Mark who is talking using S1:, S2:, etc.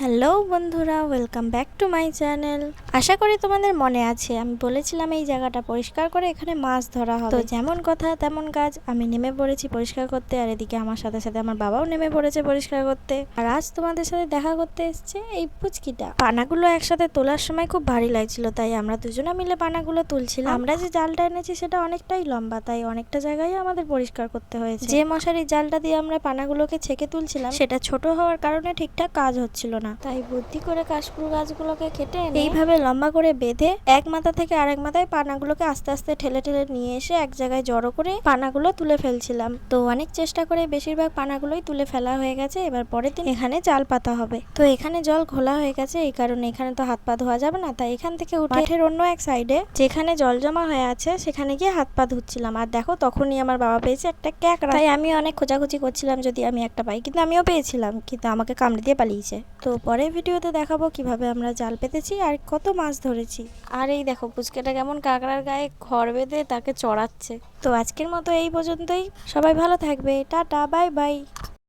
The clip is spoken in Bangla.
S1: হ্যালো বন্ধুরা, welcome back to my channel. আশা করি তোমাদের মনে আছে আমি বলেছিলাম এই জায়গাটা পরিষ্কার করে এখানে মাছ ধরা হবে। তো যেমন কথা তেমন কাজ, আমি নেমে পড়েছি পরিষ্কার করতে, আর এদিকে আমার সাথে সাথে আমার বাবাও নেমে পড়েছে পরিষ্কার করতে। আর আজ তোমাদের সাথে দেখা করতে এসছে এই পুচকিটা। পানাগুলো একসাথে তোলার সময় খুব ভারী লাগছিল, তাই আমরা দুজনে মিলে পানাগুলো তুলছিলাম। আমরা যে জালটা এনেছি সেটা অনেকটাই লম্বা, তাই অনেকটা জায়গায় আমাদের পরিষ্কার করতে হয়েছে। যে মশারির জালটা দিয়ে আমরা পানাগুলোকে ছেঁকে তুলছিলাম সেটা ছোট হওয়ার কারণে ঠিকঠাক কাজ হচ্ছিল না, তাই বুদ্ধি করে কাশফুল গাছগুলোকে কেটে এইভাবে লম্বা করে বেঁধে এক মাথা থেকে আরেক মাথায় পানাগুলোকে আস্তে আস্তে ঠেলে ঠেলে নিয়ে এসে এক জায়গায় জড়ো করে পানাগুলো তুলে ফেলছিলাম। তো অনেক চেষ্টা করে বেশিরভাগ পানাগুলোই তুলে ফেলা হয়ে গেছে। এবার পরের দিন এখানে জাল পাতা হবে। তো এখানে জল ঘোলা হয়ে গেছে, এই কারণে এখানে তো হাত পা ধোয়া যাবে না, তাই এখান থেকে উঠে মাঠের অন্য এক সাইডে যেখানে জল জমা হয়ে আছে সেখানে গিয়ে হাত পা ধুচ্ছিলাম। আর দেখো তখনই আমার বাবা পেয়েছে একটা ক্যাকড়া, তাই আমি অনেক খোঁজাখুঁজি করছিলাম যদি আমি একটা পাই, কিন্তু আমিও পেয়েছিলাম, কিন্তু আমাকে কামড়ে দিয়ে পালিয়েছে। তো পরের ভিডিওতে দেখাবো কিভাবে আমরা জাল পেতেছি আর কত মাছ ধরেছি। আর এই দেখো পুচকেটা কেমন কাঁকড়ার গায়ে ঘর বেঁধে তাকে চড়াচ্ছে। তো আজকের মতো এই পর্যন্তই, সবাই ভালো থাকবে, টাটা, বাই বাই।